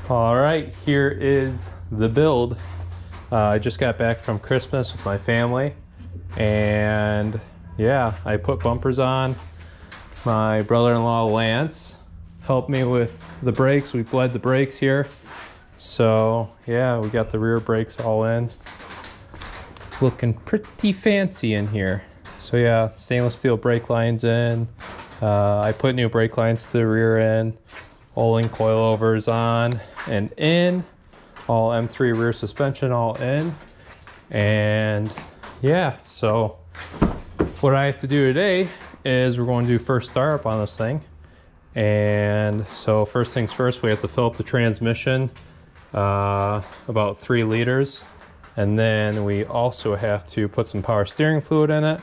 All right, here is the build. I just got back from Christmas with my family, and yeah, I put bumpers on. My brother-in-law Lance helped me with the brakes. We bled the brakes here. So yeah, we got the rear brakes all in. Looking pretty fancy in here. So yeah, stainless steel brake lines in. I put new brake lines to the rear end. Oling coilovers on and in. All M3 rear suspension all in. And yeah, so what I have to do today is we're going to do first startup on this thing. And so first things first, we have to fill up the transmission, about 3 liters. And then we also have to put some power steering fluid in it,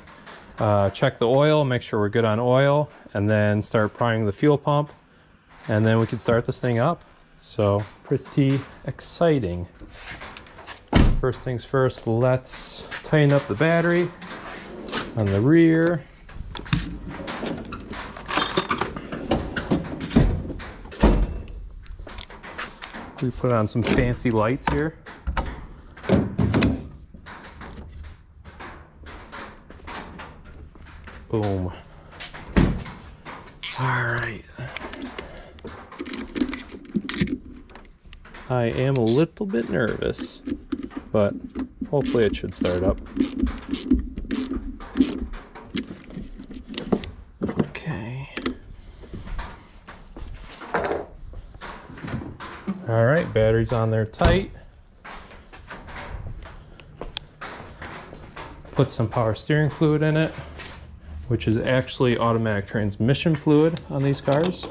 check the oil, make sure we're good on oil, and then start priming the fuel pump. And then we can start this thing up. So pretty exciting. First things first, let's tighten up the battery on the rear. We put on some fancy lights here. Boom. All right. I am a little bit nervous, but hopefully it should start up. Okay. All right, battery's on there tight. Put some power steering fluid in it, which is actually automatic transmission fluid on these cars.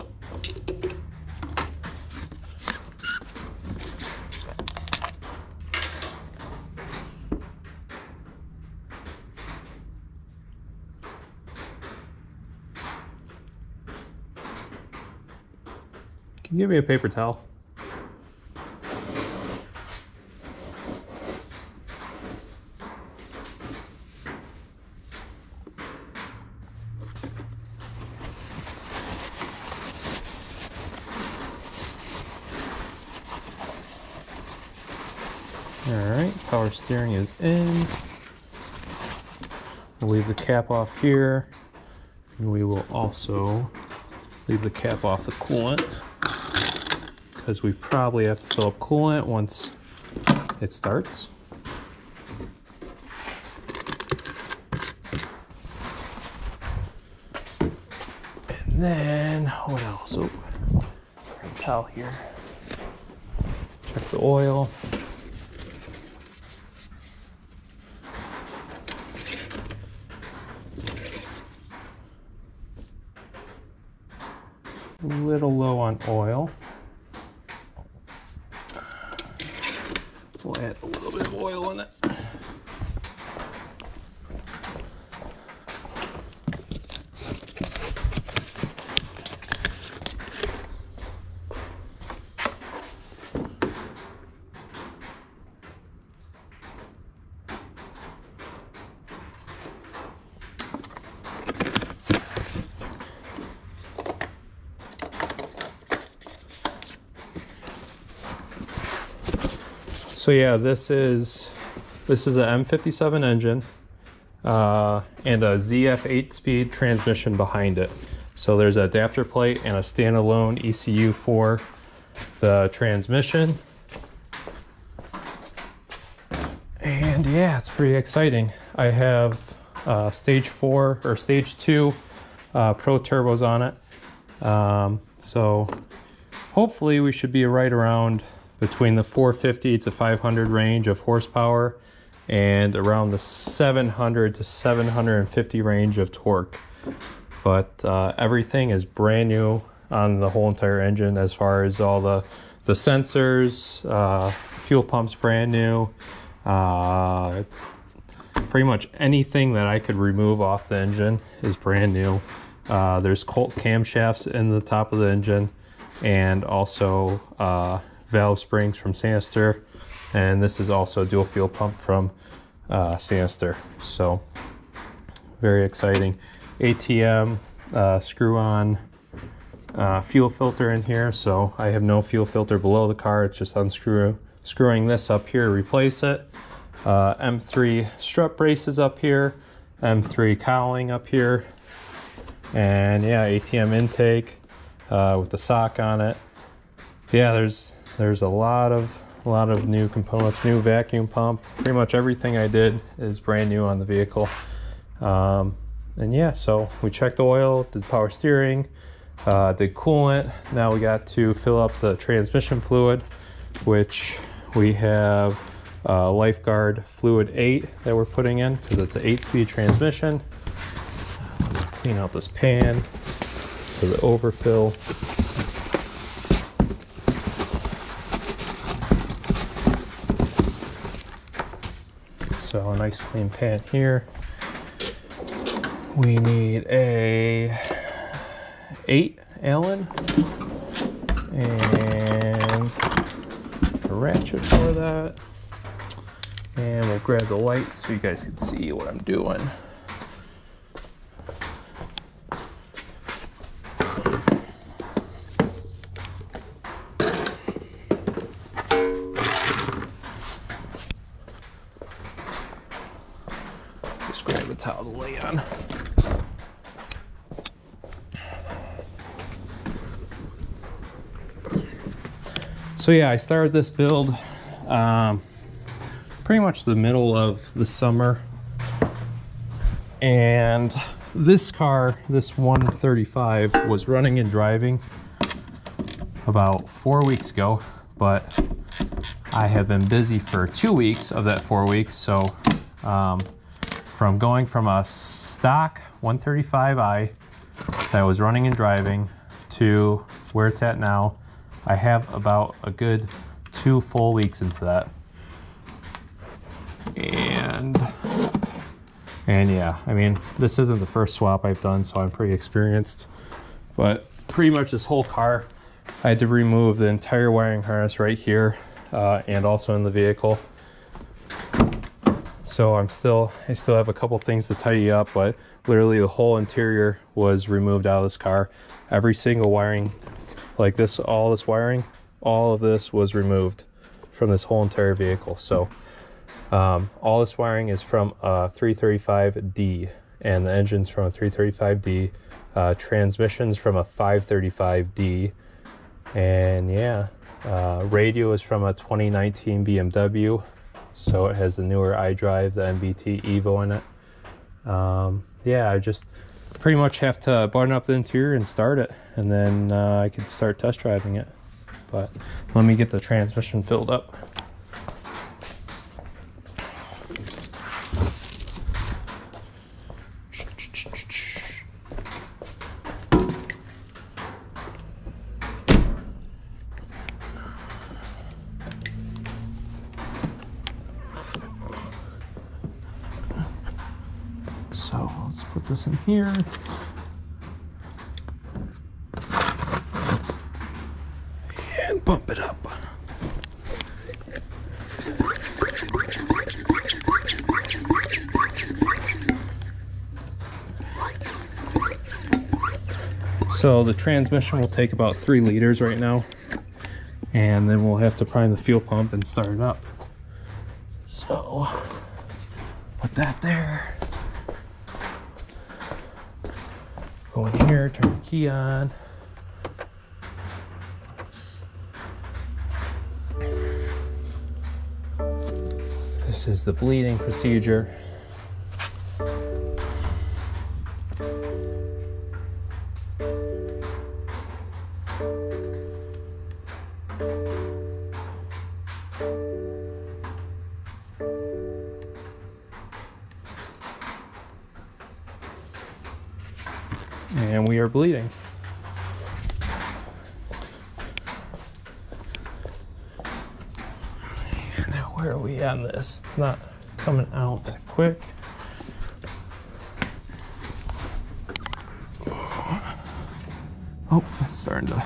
Can you give me a paper towel? All right, power steering is in. We'll leave the cap off here, and we will also leave the cap off the coolant, because we probably have to fill up coolant once it starts. And then, what else? Oh, towel here. Check the oil. A little low on oil. We'll add a little bit of oil in it. So yeah, this is a M57 engine and a ZF 8-speed transmission behind it. So there's an adapter plate and a standalone ECU for the transmission. And yeah, it's pretty exciting. I have stage 4 or stage 2 pro turbos on it. So hopefully we should be right around between the 450 to 500 range of horsepower and around the 700 to 750 range of torque. But everything is brand new on the whole entire engine, as far as all the sensors, fuel pump's brand new. Pretty much anything that I could remove off the engine is brand new. There's Colt camshafts in the top of the engine, and also valve springs from Sinister, and this is also a dual fuel pump from Sinister. So very exciting. ATM screw on fuel filter in here, so I have no fuel filter below the car. It's just screwing this up here to replace it. M3 strut braces up here, M3 cowling up here, and yeah, ATM intake with the sock on it. Yeah, there's a lot of new components, new vacuum pump. Pretty much everything I did is brand new on the vehicle. And yeah, so we checked the oil, did power steering, did coolant. Now we got to fill up the transmission fluid, which we have Lifeguard Fluid 8 that we're putting in because it's an 8-speed transmission. Clean out this pan for the overfill. So a nice clean pan here. We need a 8 Allen and a ratchet for that. And we'll grab the light so you guys can see what I'm doing. Just grab a towel to lay on. So yeah, I started this build pretty much the middle of the summer, and this car, this 135, was running and driving about 4 weeks ago, but I have been busy for 2 weeks of that 4 weeks. So from going from a stock 135i that was running and driving to where it's at now, I have about a good 2 full weeks into that. And yeah, I mean, this isn't the first swap I've done, so I'm pretty experienced. But pretty much this whole car, I had to remove the entire wiring harness right here and also in the vehicle. So I still have a couple things to tidy up, but literally the whole interior was removed out of this car. Every single wiring, like this, all this wiring, all of this was removed from this whole entire vehicle. So all this wiring is from a 335D, and the engine's from a 335D, transmissions from a 535D, and yeah, radio is from a 2019 BMW, so it has the newer iDrive, the MBT Evo in it. Yeah, I just pretty much have to button up the interior and start it, and then I can start test driving it. But let me get the transmission filled up. So let's put this in here. And bump it up. So the transmission will take about 3 liters right now, and then we'll have to prime the fuel pump and start it up. So put that there. Go in here, turn the key on. This is the bleeding procedure. And we are bleeding. Now where are we on this? It's not coming out that quick. Oh, it's starting to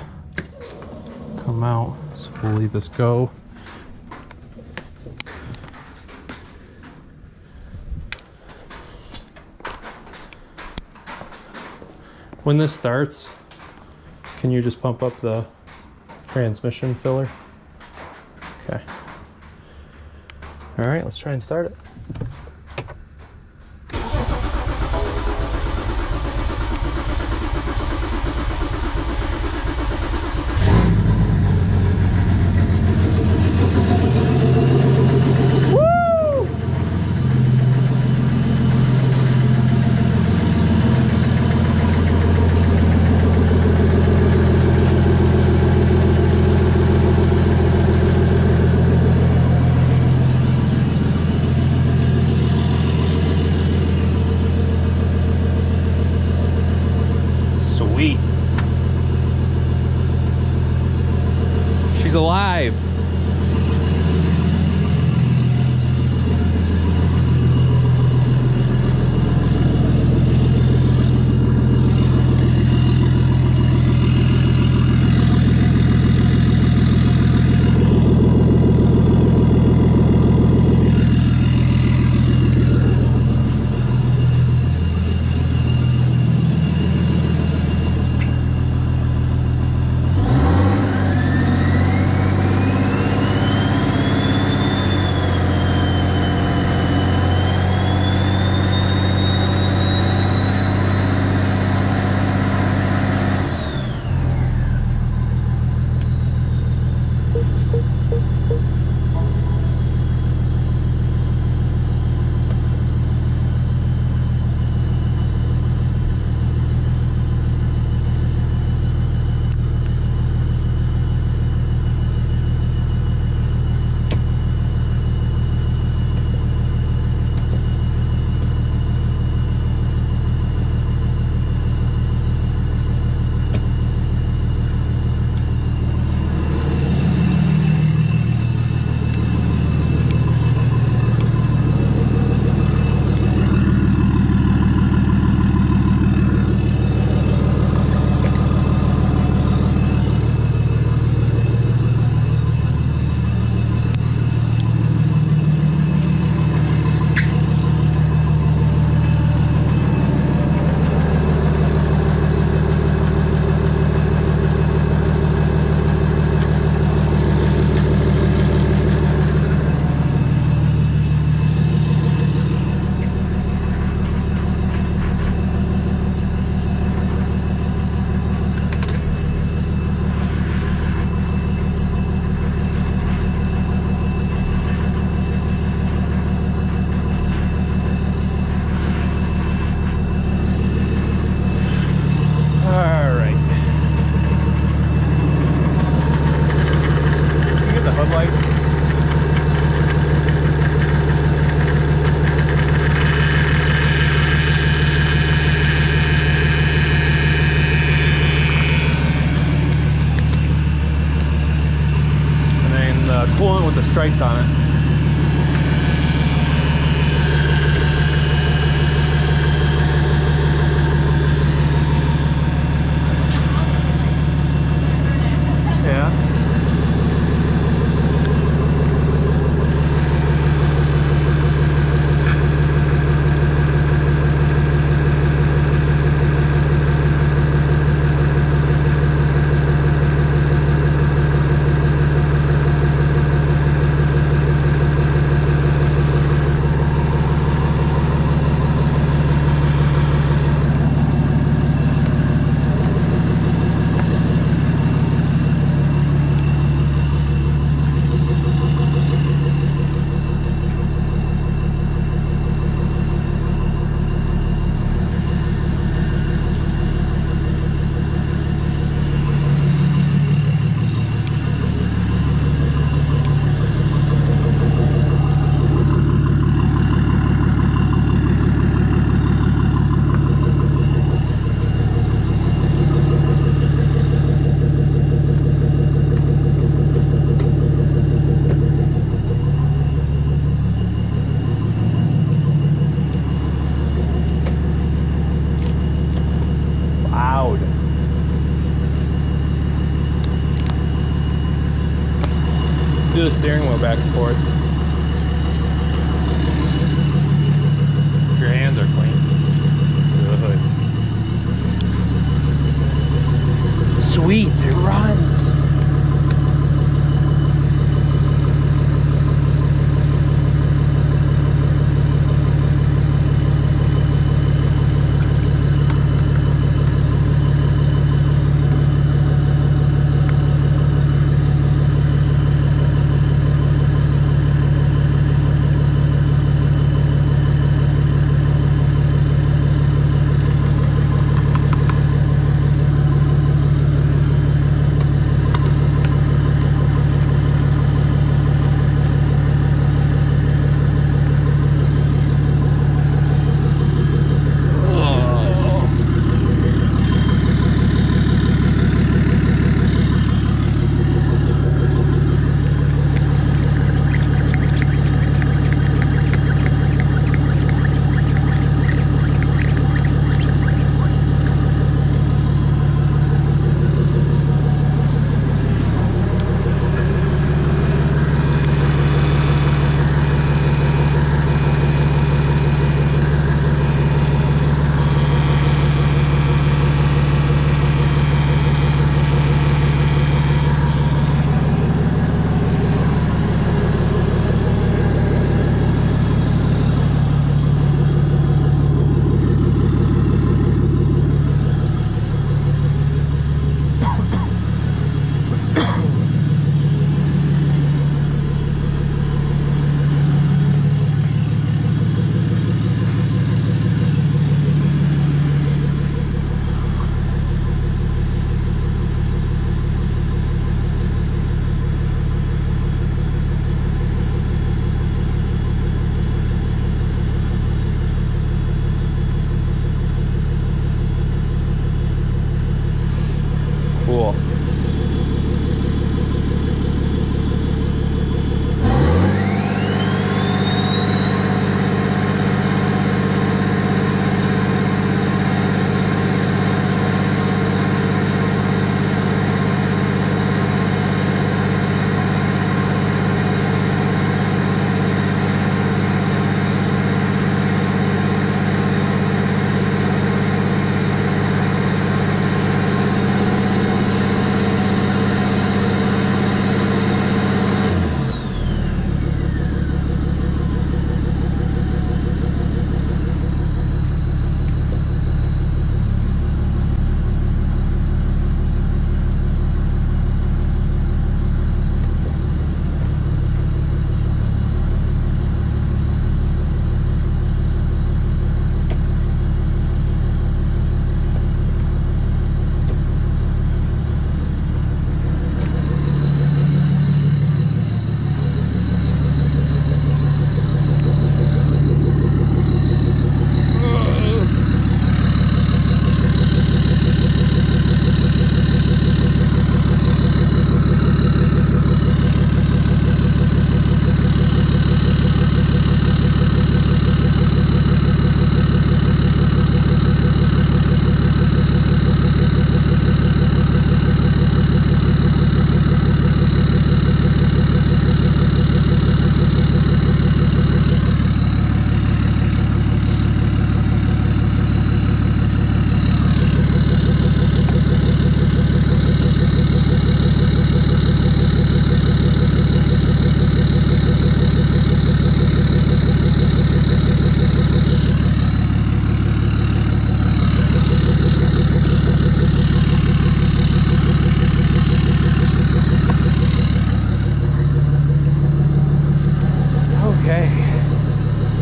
come out, so we'll leave this go. When this starts, Can you just pump up the transmission filler? Okay. All right, let's try and start it. Sweet. She's alive. Coolant with the stripes on it. Yeah. Do the steering wheel back and forth. Your hands are clean. Good. sweet. It runs. Cool.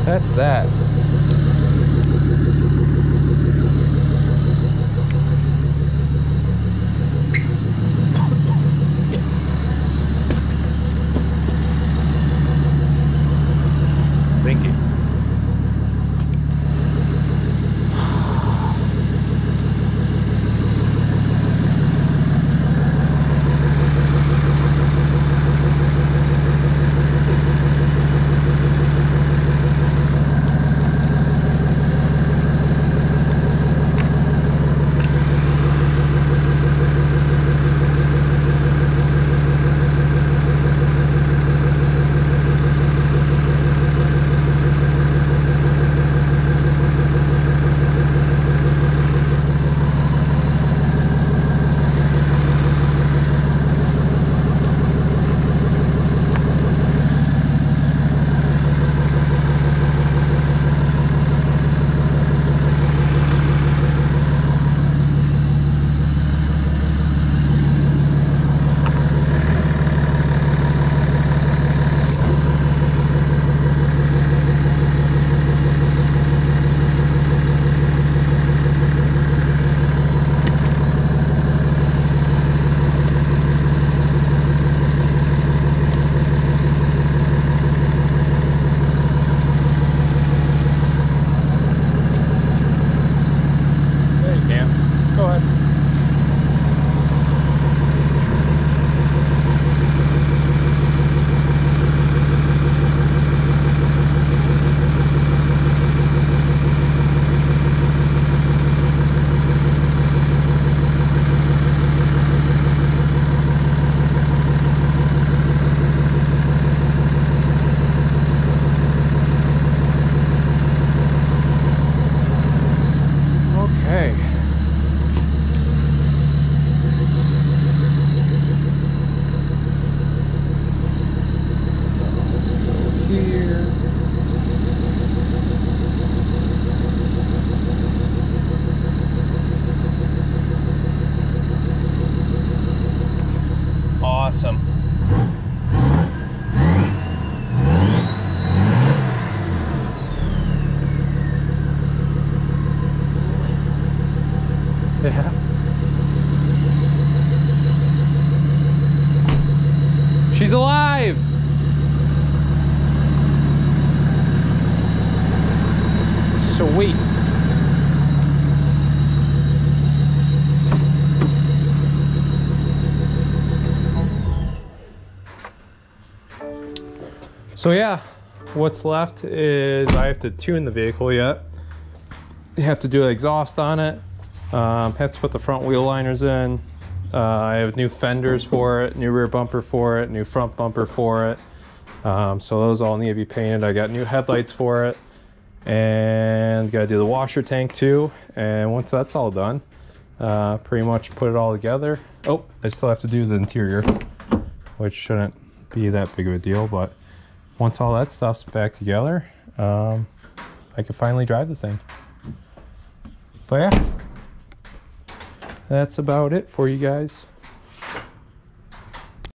That's that. Stinky. awesome. Yeah. She's alive! Sweet. So yeah, what's left is I have to tune the vehicle yet. You have to do an exhaust on it. Have to put the front wheel liners in. I have new fenders for it, new rear bumper for it, new front bumper for it. So those all need to be painted. I got new headlights for it, and got to do the washer tank too. And once that's all done, pretty much put it all together. Oh, I still have to do the interior, which shouldn't be that big of a deal, but once all that stuff's back together, I can finally drive the thing. But yeah, that's about it for you guys.